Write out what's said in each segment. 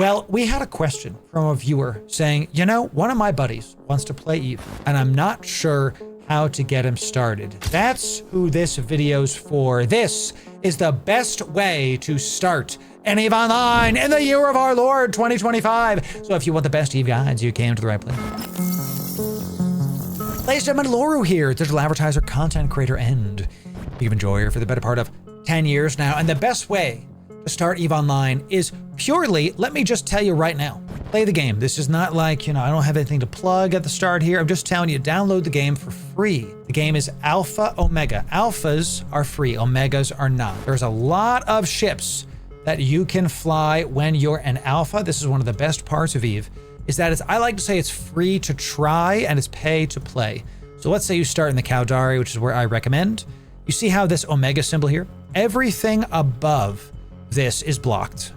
Well, we had a question from a viewer saying, you know, one of my buddies wants to play Eve, and I'm not sure how to get him started. That's who this video's for. This is the best way to start an Eve Online in the year of our Lord 2025. So if you want the best Eve guides, you came to the right place. Ladies and gentlemen, Loru here, digital advertiser, content creator, and Eve enjoyer for the better part of 10 years now. And the best way to start Eve Online is purely, let me just tell you right now, play the game. This is not like, I don't have anything to plug at the start here. I'm just telling you, download the game for free. The game is Alpha Omega. Alphas are free, Omegas are not. There's a lot of ships that you can fly when you're an Alpha. This is one of the best parts of Eve, is that I like to say it's free to try and it's pay to play. So let's say you start in the Caldari, which is where I recommend. You see how this Omega symbol here? Everything above this is blocked.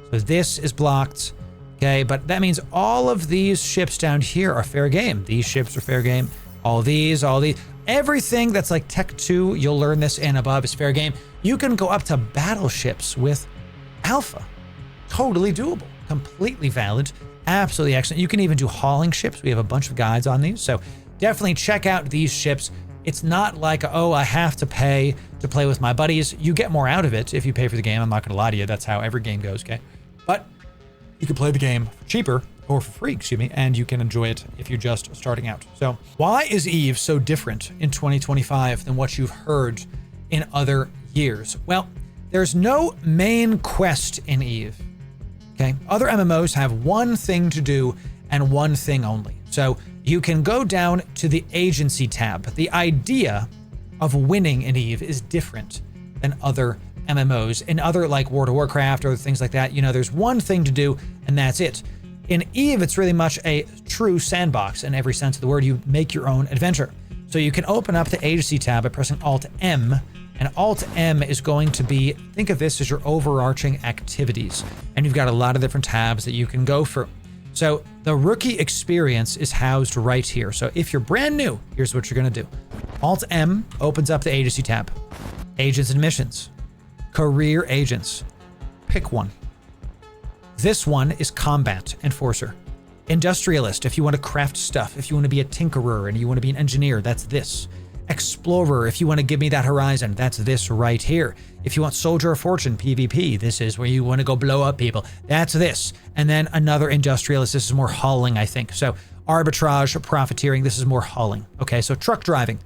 So this is blocked, okay? But that means all of these ships down here are fair game. These ships are fair game. All these. Everything that's like Tech 2, you'll learn this, and above is fair game. You can go up to battleships with Alpha. Totally doable. Completely valid. Absolutely excellent. You can even do hauling ships. We have a bunch of guides on these. So definitely check out these ships. It's not like, oh, I have to pay to play with my buddies. You get more out of it if you pay for the game. I'm not going to lie to you. That's how every game goes, okay? But you can play the game cheaper or for free, excuse me, and you can enjoy it if you're just starting out. So why is Eve so different in 2025 than what you've heard in other years? Well, there's no main quest in Eve, okay? Other MMOs have one thing to do and one thing only. So you can go down to the agency tab. The idea of winning in Eve is different than other MMOs. In other like World of Warcraft or things like that, there's one thing to do and that's it. In Eve, it's really much a true sandbox in every sense of the word. You make your own adventure. So you can open up the agency tab by pressing Alt-M, and Alt-M is going to be, think of this as your overarching activities. And you've got a lot of different tabs that you can go through. So the rookie experience is housed right here. So if you're brand new, here's what you're gonna do. Alt-M opens up the agency tab. Agents and missions. Career agents. Pick one. This one is combat enforcer. Industrialist, if you want to craft stuff. If you want to be a tinkerer and you want to be an engineer, that's this. Explorer, if you want to give me that horizon, that's this right here. If you want Soldier of Fortune, PvP, this is where you want to go blow up people. That's this. And then another industrialist, this is more hauling, I think. So arbitrage, profiteering, this is more hauling. Okay, so truck driving,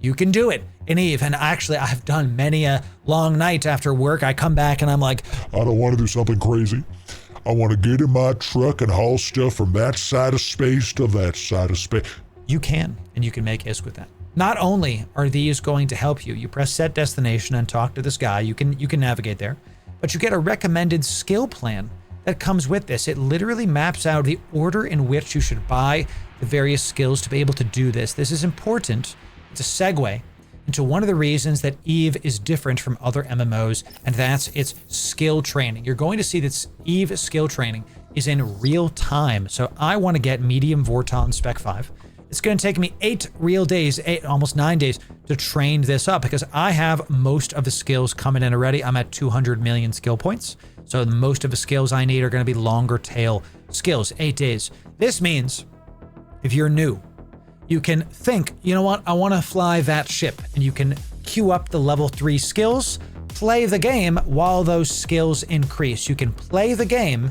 you can do it in Eve. And actually, I've done many a long night after work. I come back and I'm like, I don't want to do something crazy. I want to get in my truck and haul stuff from that side of space to that side of space. You can, and you can make ISK with that. Not only are these going to help you, you press set destination and talk to this guy, you can navigate there, but you get a recommended skill plan that comes with this. It literally maps out the order in which you should buy the various skills to be able to do this. This is important. It's a segue into one of the reasons that Eve is different from other MMOs, and that's its skill training. You're going to see that Eve skill training is in real time. So I want to get medium Vorton Spec 5. It's going to take me 8 real days, almost 9 days to train this up because I have most of the skills coming in already. I'm at 200 million skill points. So most of the skills I need are going to be longer tail skills, 8 days. This means if you're new, you can think, you know what, I want to fly that ship, and you can queue up the level 3 skills, play the game while those skills increase. You can play the game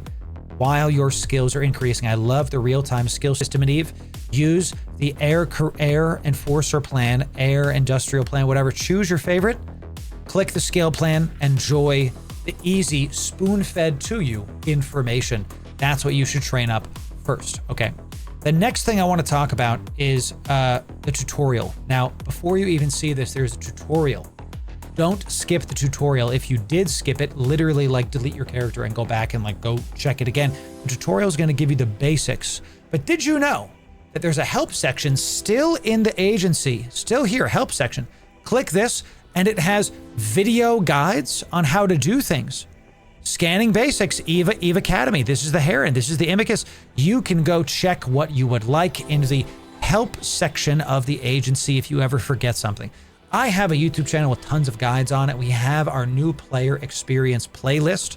while your skills are increasing. I love the real-time skill system in Eve. Use the air enforcer plan, air industrial plan, whatever. Choose your favorite. Click the skill plan. Enjoy the easy spoon-fed to you information. That's what you should train up first. Okay. The next thing I want to talk about is the tutorial. Now, before you even see this, there's a tutorial. Don't skip the tutorial. If you did skip it, literally like delete your character and go back and like go check it again. The tutorial is going to give you the basics. But did you know that there's a help section still in the agency, still here, help section? Click this and it has video guides on how to do things. Scanning basics, Eve Academy. This is the Heron. This is the Imicus. You can go check what you would like in the help section of the agency if you ever forget something. I have a YouTube channel with tons of guides on it. We have our new player experience playlist.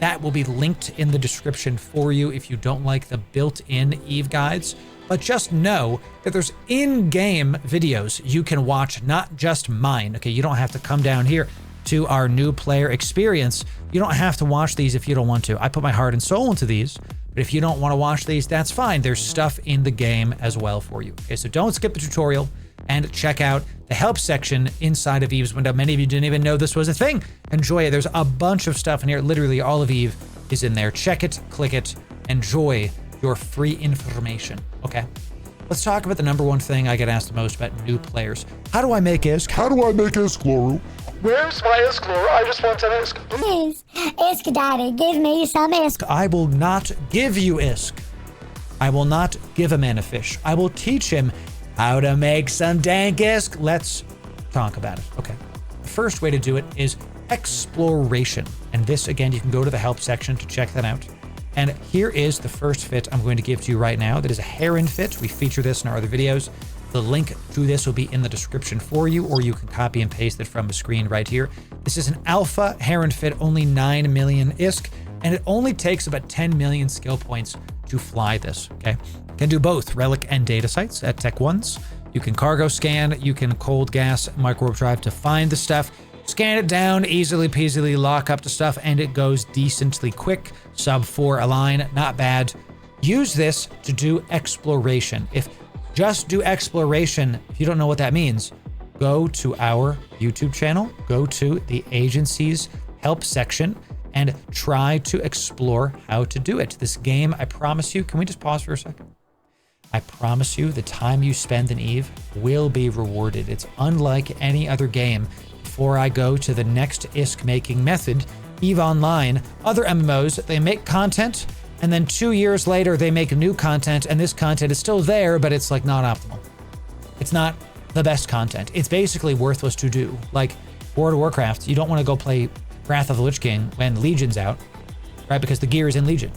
That will be linked in the description for you if you don't like the built-in Eve guides. But just know that there's in-game videos you can watch, not just mine. Okay, you don't have to come down here to our new player experience. You don't have to watch these if you don't want to. I put my heart and soul into these, but if you don't want to watch these, that's fine. There's stuff in the game as well for you. Okay, so don't skip the tutorial and check out the help section inside of Eve's window. Many of you didn't even know this was a thing. Enjoy it. There's a bunch of stuff in here. Literally all of Eve is in there. Check it, click it, enjoy your free information. Okay, let's talk about the number one thing I get asked the most about new players. How do I make ISK? How do I make ISK, Loru? Where's my ISK, Loru? I just want an ISK. Please, ISK Daddy, give me some ISK. I will not give you ISK. I will not give a man a fish. I will teach him how to make some dank ISK. Let's talk about it. Okay. The first way to do it is exploration. And this, again, you can go to the help section to check that out. And here is the first fit I'm going to give to you right now. That is a heron fit. We feature this in our other videos. The link to this will be in the description for you, or you can copy and paste it from the screen right here. This is an alpha heron fit, only 9 million ISK, and it only takes about 10 million skill points to fly this, okay? Can do both relic and data sites at Tech 1s. You can cargo scan, you can cold gas micro warp drive to find the stuff, scan it down, easily peasily lock up the stuff, and it goes decently quick. Sub 4 a line, not bad. Use this to do exploration. If just do exploration, if you don't know what that means, go to our YouTube channel, go to the agency's help section, and try to explore how to do it. This game, I promise you, can we just pause for a second? I promise you the time you spend in Eve will be rewarded. It's unlike any other game. Before I go to the next ISK making method, Eve Online, other MMOs, they make content, and then 2 years later, they make new content, and this content is still there, but it's like not optimal. It's not the best content. It's basically worthless to do. Like World of Warcraft, you don't want to go play Wrath of the Lich King when Legion's out, right? Because the gear is in Legion.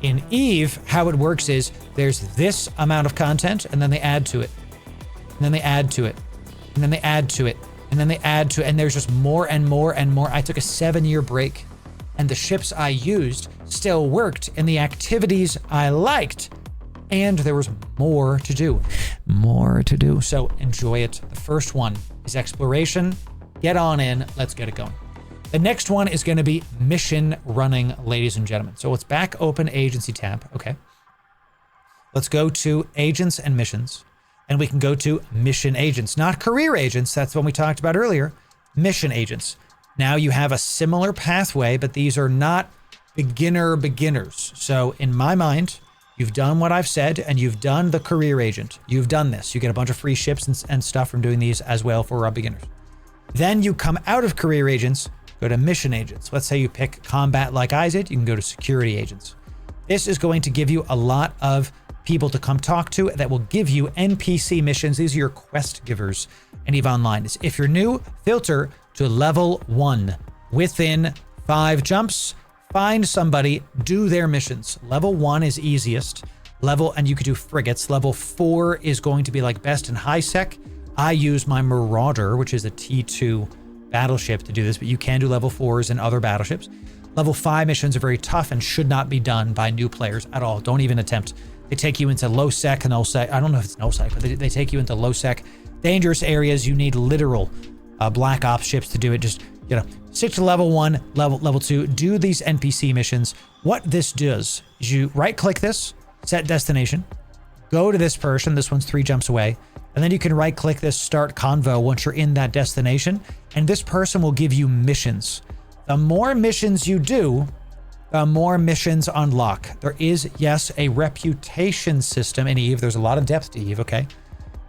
In Eve, how it works is there's this amount of content, and then they add to it, and then they add to it, and then they add to it, and then they add to it, and there's just more and more and more. I took a 7-year break, and the ships I used still worked, and the activities I liked, and there was more to do. More to do. So enjoy it. The first one is exploration. Get on in. Let's get it going. The next one is going to be mission running, ladies and gentlemen. So let's back open agency tab. Okay. Let's go to agents and missions, and we can go to mission agents, not career agents. That's one we talked about earlier. Mission agents. Now you have a similar pathway, but these are not beginners. So in my mind, you've done what I've said, and you've done the career agent. You've done this. You get a bunch of free ships and stuff from doing these as well for beginners. Then you come out of career agents, go to mission agents. Let's say you pick combat like I did, you can go to security agents. This is going to give you a lot of people to come talk to that will give you NPC missions. These are your quest givers in EVE Online. If you're new, filter to level 1. Within 5 jumps, find somebody, do their missions. Level 1 is easiest. And you could do frigates. Level 4 is going to be like best in high sec. I use my Marauder, which is a T2 battleship to do this, but you can do level 4s and other battleships. Level 5 missions are very tough and should not be done by new players at all. Don't even attempt. They take you into low sec and null sec. I don't know if it's null sec, but they take you into low sec, dangerous areas. You need literal black ops ships to do it. Just, you know, stick to level 1, level 2, do these NPC missions. What this does is you right click this, set destination, go to this person. This one's 3 jumps away. And then you can right click this, start convo once you're in that destination. And this person will give you missions. The more missions you do, the more missions unlock. There is, yes, a reputation system in EVE. There's a lot of depth to EVE, okay?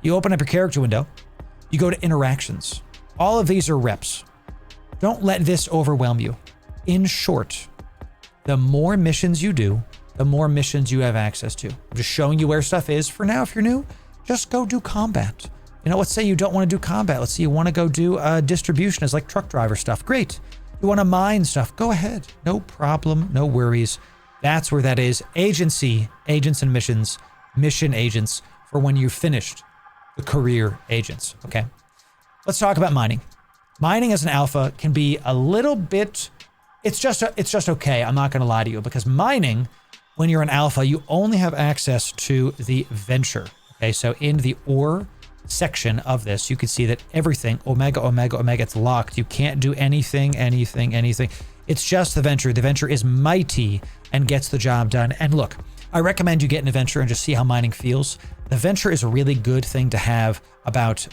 You open up your character window. You go to interactions. All of these are reps. Don't let this overwhelm you. In short, the more missions you do, the more missions you have access to. I'm just showing you where stuff is for now. If you're new, just go do combat. You know, let's say you don't want to do combat. Let's say you want to go do distribution as like truck driver stuff. Great. You want to mine stuff. Go ahead. No problem. No worries. That's where that is. Agency, agents and missions, mission agents for when you've finished the career agents. Okay. Let's talk about mining. Mining as an alpha can be a little bit it's just okay. I'm not going to lie to you, because mining, when you're in alpha, you only have access to the venture. Okay, so in the ore section of this, you can see that everything, omega, omega, omega, it's locked. You can't do anything. It's just the venture. The venture is mighty and gets the job done. And look, I recommend you get in a venture and just see how mining feels. The venture is a really good thing to have about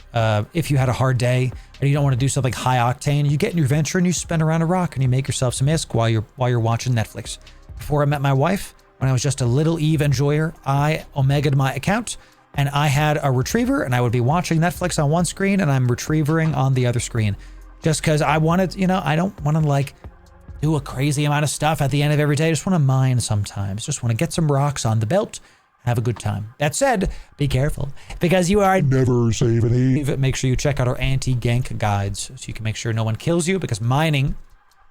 if you had a hard day and you don't want to do something high octane, you get in your venture and you spin around a rock and you make yourself some ISK while you're watching Netflix. Before I met my wife, when I was just a little Eve enjoyer, I omega'd my account and I had a retriever and I would be watching Netflix on one screen and I'm retrievering on the other screen. Just because I wanted, I don't want to like do a crazy amount of stuff at the end of every day. I just want to mine sometimes. Just want to get some rocks on the belt, have a good time. That said, be careful because you are Never save an Eve. Make sure you check out our anti-gank guides so you can make sure no one kills you, because mining,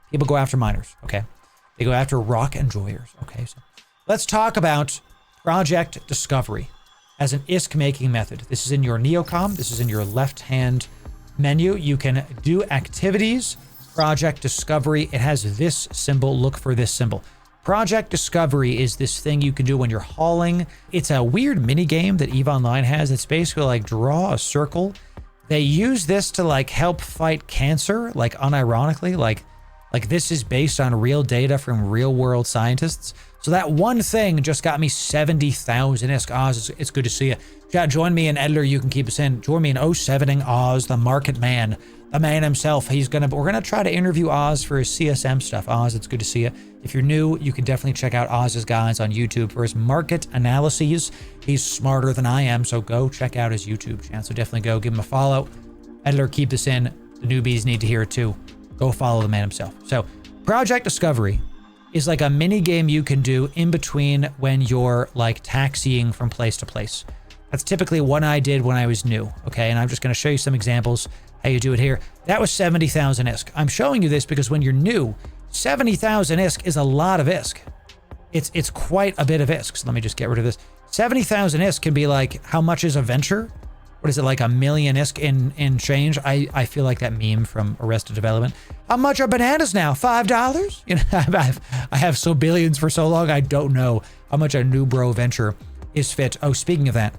people go after miners, okay? They go after rock enjoyers, okay? So let's talk about project discovery as an ISK making method. This is in your Neocom. This is in your left-hand menu. You can do activities, project discovery. It has this symbol. Look for this symbol. Project discovery is this thing you can do when you're hauling. It's a weird mini game that EVE Online has. It's basically like draw a circle. They use this to like help fight cancer, like unironically, like this is based on real data from real world scientists. So that one thing just got me 70,000 ISK. Oz, it's good to see you. Yeah, join me in Editor. You can keep us in. Join me in 07ing Oz, the market man, the man himself. We're gonna try to interview Oz for his CSM stuff. Oz, it's good to see you. If you're new, you can definitely check out Oz's guides on YouTube for his market analyses. He's smarter than I am, so go check out his YouTube channel. So definitely go give him a follow. Editor, keep this in. The newbies need to hear it too. Go follow the man himself. So project discovery is like a mini game you can do in between when you're like taxiing from place to place. That's typically what I did when I was new, okay? And I'm just gonna show you some examples how you do it here. That was 70,000 ISK. I'm showing you this because when you're new, 70,000 ISK is a lot of ISK. It's quite a bit of ISK. So let me just get rid of this. 70,000 ISK can be like, how much is a venture? What is it, like 1 million ISK in change? I feel like that meme from Arrested Development. How much are bananas now? $5? You know, I have so billions for so long, I don't know how much a Newbro venture is fit. Oh, speaking of that,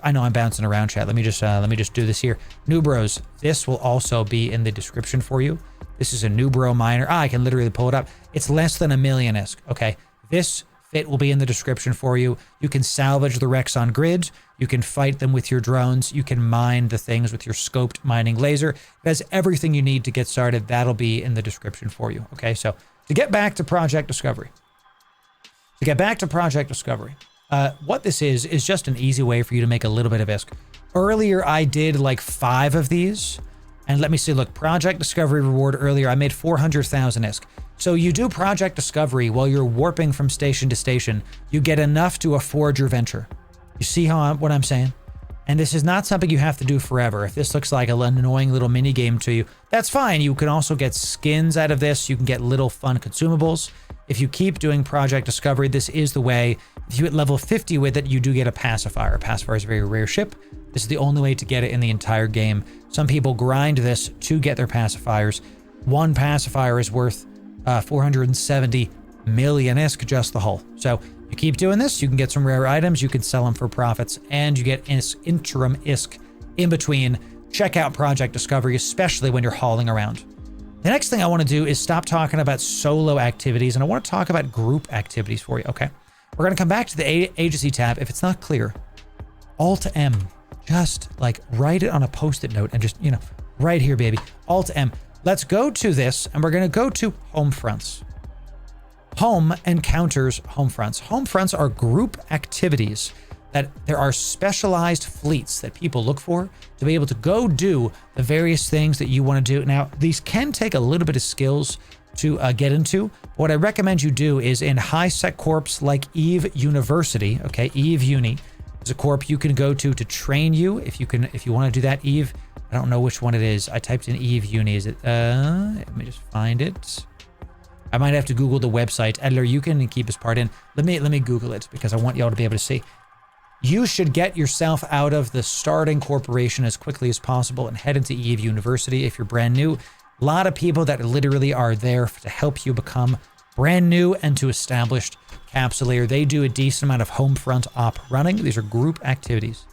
I know I'm bouncing around, chat. Let me just do this here. Newbros, this will also be in the description for you. This is a Newbro miner. I can literally pull it up. It's less than 1 million ISK. Okay, this fit will be in the description for you. You can salvage the wrecks on grid. You can fight them with your drones. You can mine the things with your scoped mining laser. It has everything you need to get started. That'll be in the description for you. Okay, so to get back to project discovery. What this is just an easy way for you to make a little bit of ISK. Earlier, I did like 5 of these. And let me see, look, project discovery reward earlier, I made 400,000 ISK. So you do project discovery while you're warping from station to station. You get enough to afford your venture. You see what I'm saying? And this is not something you have to do forever. If this looks like an annoying little mini game to you, that's fine. You can also get skins out of this. You can get little fun consumables. If you keep doing project discovery, this is the way. If you hit level 50 with it, you do get a pacifier. A pacifier is a very rare ship. This is the only way to get it in the entire game. Some people grind this to get their pacifiers. One pacifier is worth 470 million ISK, just the hull. So you keep doing this, you can get some rare items, you can sell them for profits, and you get interim ISK in between. Check out Project Discovery, especially when you're hauling around. The next thing I want to do is stop talking about solo activities, and I want to talk about group activities for you, okay? We're going to come back to the agency tab. If it's not clear, Alt-M, just like write it on a post-it note and just, right here, baby, Alt-M. Let's go to this, and we're going to go to Homefronts. Home encounters Homefronts. Homefronts are group activities that there are specialized fleets that people look for to be able to go do the various things that you want to do. Now, these can take a little bit of skills to get into. What I recommend you do is in high-sec corps like EVE University, okay, EVE Uni is a corp you can go to train you if you want to do that. EVE, I don't know which one it is. I typed in EVE Uni. Is it, let me just find it. I might have to Google the website. Editor, you can keep this part in. Let me Google it because I want y'all to be able to see. You should get yourself out of the starting corporation as quickly as possible and head into EVE University. If you're brand new, A lot of people that literally are there to help you become brand new and to established Capsuleer. They do a decent amount of Homefront op running. These are group activities.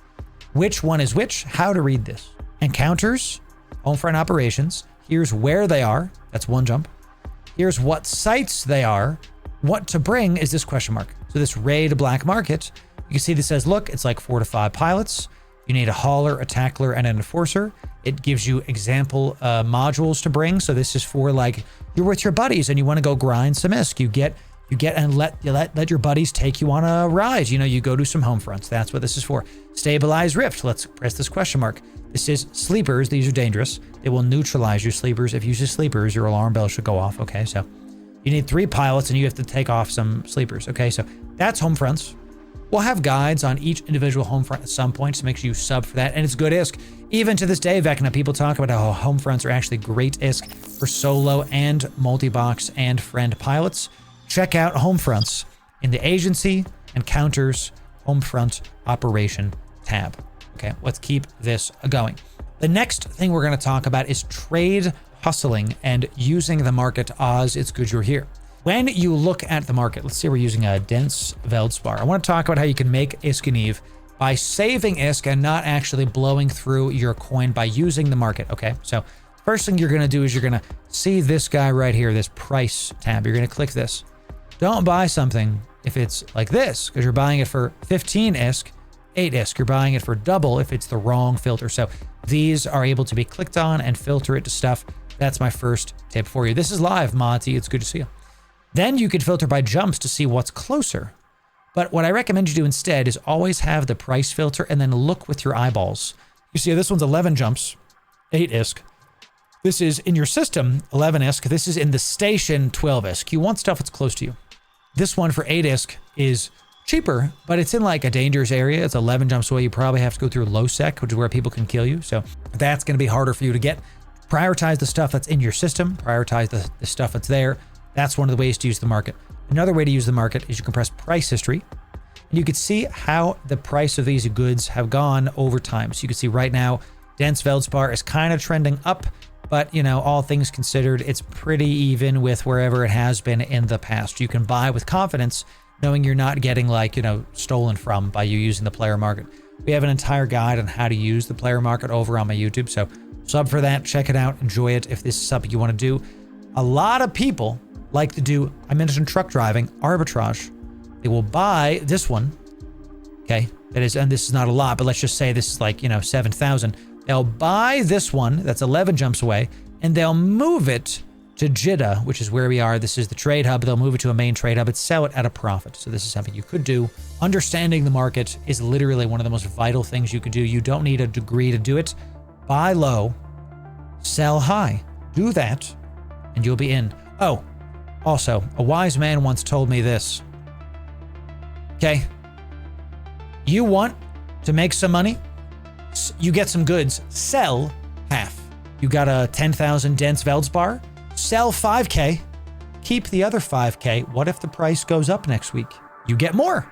Which one is which? How to read this. Encounters, Homefront operations. Here's where they are. That's one jump. Here's what sites they are. What to bring is this question mark. So this raid black market, you can see this says, look, it's like 4 to 5 pilots. You need a hauler, a tackler, and an enforcer. It gives you example modules to bring. So this is for like, you're with your buddies and you want to go grind some ISK. You get and let your buddies take you on a ride. You know, you go do some home fronts. That's what this is for. Stabilize Rift. Let's press this question mark. This is sleepers. These are dangerous. They will neutralize your sleepers. If you use sleepers, your alarm bell should go off. Okay, so you need 3 pilots and you have to take off some sleepers. Okay, so that's home fronts. We'll have guides on each individual home front at some point, so make sure you sub for that. And it's good ISK. Even to this day, Vecna, people talk about how home fronts are actually great ISK for solo and multi-box and friend pilots. Check out home fronts in the agency encounters Homefront operation tab. Okay, let's keep this going. The next thing we're going to talk about is trade hustling and using the market. Oz, it's good you're here. When you look at the market, let's say we're using a dense Veldspar. I want to talk about how you can make ISK and Eve by saving ISK and not actually blowing through your coin by using the market. Okay, so first thing you're going to do is you're going to see this guy right here, this price tab. You're going to click this. Don't buy something if it's like this, because you're buying it for 15 ISK, 8 ISK. You're buying it for double if it's the wrong filter. So these are able to be clicked on and filter it to stuff. That's my first tip for you. This is live, Monty. It's good to see you. Then you could filter by jumps to see what's closer. But what I recommend you do instead is always have the price filter and then look with your eyeballs. You see this one's 11 jumps, 8 ISK. This is in your system, 11 ISK. This is in the station, 12 ISK. You want stuff that's close to you. This one for 8 ISK is cheaper, but it's in like a dangerous area. It's 11 jumps away. You probably have to go through low sec, which is where people can kill you. So that's going to be harder for you to get. Prioritize the stuff that's in your system. Prioritize the stuff that's there. That's one of the ways to use the market. Another way to use the market is you can press price history. And you can see how the price of these goods have gone over time. So you can see right now, dense Veldspar is kind of trending up, but you know, all things considered, it's pretty even with wherever it has been in the past. You can buy with confidence, knowing you're not getting like, you know, stolen from by you using the player market. We have an entire guide on how to use the player market over on my YouTube. So sub for that, check it out, enjoy it if this is something you want to do. A lot of people like to do, I mentioned truck driving, arbitrage. They will buy this one, okay? That is, and this is not a lot, but let's just say this is like, you know, 7,000. They'll buy this one that's 11 jumps away, and they'll move it to Jeddah, which is where we are. This is the trade hub. They'll move it to a main trade hub and sell it at a profit. So this is something you could do. Understanding the market is literally one of the most vital things you could do. You don't need a degree to do it. Buy low, sell high. Do that, and you'll be in. Oh, also, a wise man once told me this. Okay, you want to make some money? You get some goods, sell half. You got a 10,000 dense Veldspar, sell 5K, keep the other 5K. What if the price goes up next week? You get more.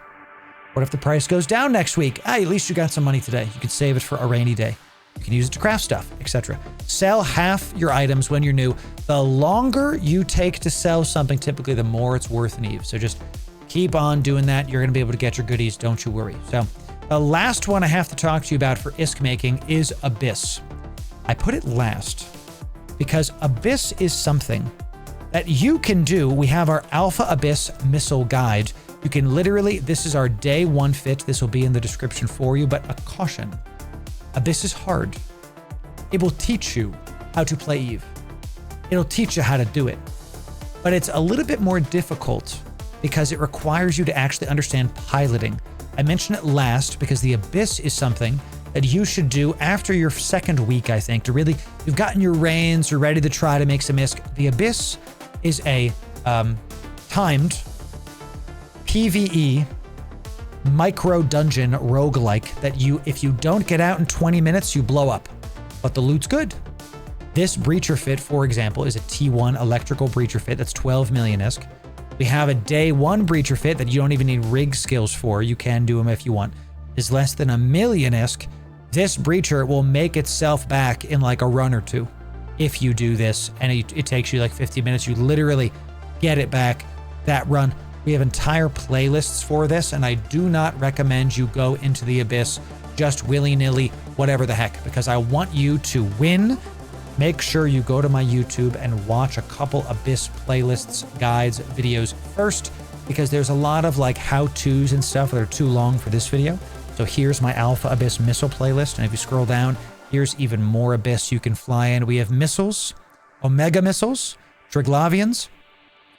What if the price goes down next week? At least you got some money today. You could save it for a rainy day. You can use it to craft stuff, etc. Sell half your items when you're new. The longer you take to sell something, typically the more it's worth in Eve. So just keep on doing that. You're going to be able to get your goodies. Don't you worry. So the last one I have to talk to you about for ISK making is Abyss. I put it last because Abyss is something that you can do. We have our Alpha Abyss missile guide. You can literally, this is our day 1 fit. This will be in the description for you, but a caution. Abyss is hard. It will teach you how to play Eve. It'll teach you how to do it. But it's a little bit more difficult because it requires you to actually understand piloting. I mentioned it last because the Abyss is something that you should do after your 2nd week, I think, to really, you've gotten your reins, you're ready to try to make some ISK. The Abyss is a timed PvE micro dungeon roguelike that if you don't get out in 20 minutes, you blow up, but the loot's good. This breacher fit, for example, is a T1 electrical breacher fit that's 12 million ISK. We have a day 1 breacher fit that you don't even need rig skills for. You can do them if you want. Is less than 1 million ISK. This breacher will make itself back in like a run or 2. if you do this, and it takes you like 50 minutes. You literally get it back that run. We have entire playlists for this, and I do not recommend you go into the abyss just willy-nilly, whatever the heck, because I want you to win. Make sure you go to my YouTube and watch a couple abyss playlists, guides, videos first, because there's a lot of like how-tos and stuff that are too long for this video. So here's my Alpha Abyss missile playlist, and if you scroll down, here's even more abyss you can fly in. We have missiles, Omega missiles, Triglavians,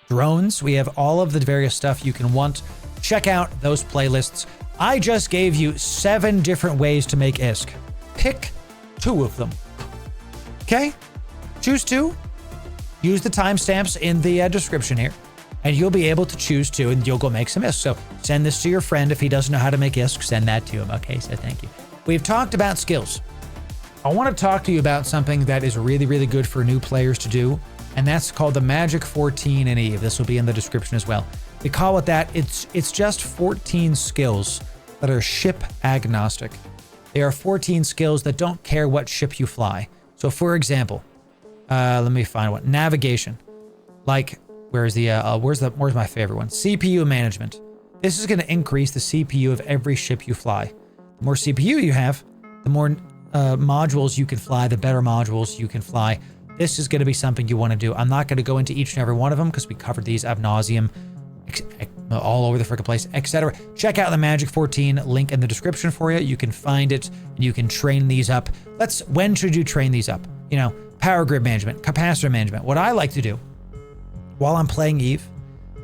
drones. We have all of the various stuff you can want. Check out those playlists. I just gave you 7 different ways to make ISK. Pick 2 of them. Okay? Choose 2. Use the timestamps in the description here, and you'll be able to choose 2, and you'll go make some ISK. So send this to your friend. If he doesn't know how to make ISK, send that to him. Okay, so thank you. We've talked about skills. I want to talk to you about something that is really, really good for new players to do, and that's called the Magic 14 in Eve. This will be in the description as well. We call it that. It's just 14 skills that are ship agnostic. They are 14 skills that don't care what ship you fly. So for example, let me find one. Navigation. Like, where's my favorite one? CPU management. This is going to increase the CPU of every ship you fly. The more CPU you have, the more modules you can fly, the better modules you can fly. This is going to be something you want to do. I'm not going to go into each and every one of them because we covered these ad nauseum all over the freaking place, etc. Check out the Magic 14 link in the description for you. You can find it and you can train these up. When should you train these up? You know, power grid management, capacitor management. What I like to do while I'm playing Eve,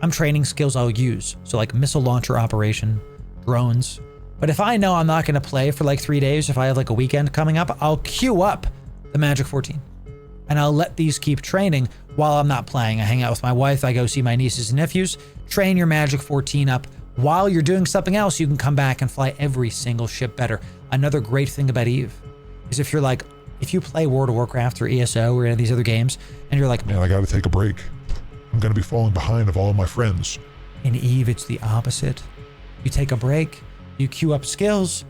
I'm training skills I'll use. So like missile launcher operation, drones. But if I know I'm not going to play for like 3 days, if I have like a weekend coming up, I'll queue up the Magic 14. And I'll let these keep training while I'm not playing. I hang out with my wife, I go see my nieces and nephews. Train your Magic 14 up. While you're doing something else, you can come back and fly every single ship better. Another great thing about Eve is if you play World of Warcraft or ESO or any of these other games, and you're like, man, I gotta take a break. I'm gonna be falling behind of all of my friends. In Eve, it's the opposite. You take a break, you queue up skills,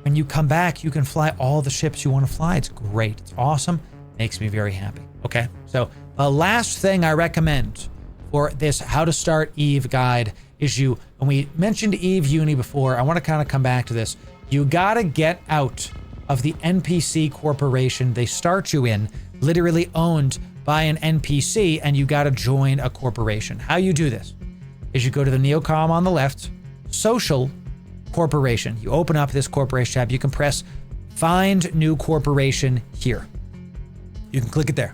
when you come back, you can fly all the ships you want to fly. It's great. It's awesome. Makes me very happy. Okay, so the last thing I recommend for this how to start Eve guide is when we mentioned Eve Uni before, I want to kind of come back to this. You gotta get out of the NPC corporation they start you in, literally owned by an NPC, and you gotta join a corporation. How you do this is you go to the neocom on the left, social corporation. You open up this corporation tab. You can press find new corporation here. You can click it there.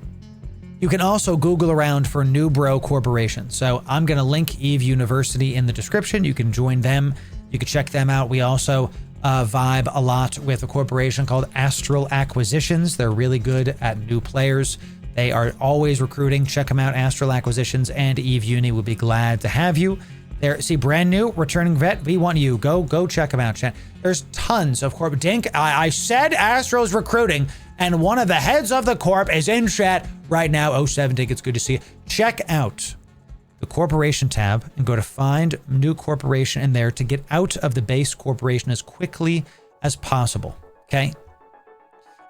You can also Google around for Newbro Corporation. So I'm going to link Eve University in the description. You can join them. You can check them out. We also vibe a lot with a corporation called Astral Acquisitions. They're really good at new players. They are always recruiting. Check them out. Astral Acquisitions and Eve Uni will be glad to have you. See, brand new, returning vet, we want you. Go check them out, chat. There's tons of Corp. Dink, I said Astral's recruiting, and one of the heads of the Corp is in chat right now. 07 Dink, it's good to see you. Check out the corporation tab and go to find new corporation in there to get out of the base corporation as quickly as possible, okay?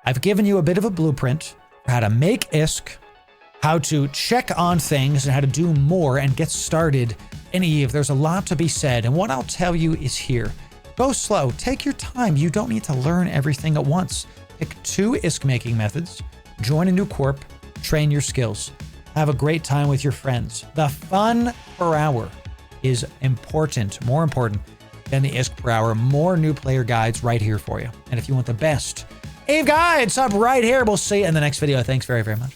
I've given you a bit of a blueprint for how to make ISK, how to check on things, and how to do more and get started in Eve. There's a lot to be said, and what I'll tell you is here. Go slow, take your time. You don't need to learn everything at once. Pick 2 ISK making methods, join a new corp, train your skills. Have a great time with your friends. The fun per hour is important, more important than the ISK per hour. More new player guides right here for you. And if you want the best Eve guide, sub right here. We'll see you in the next video. Thanks very, very much.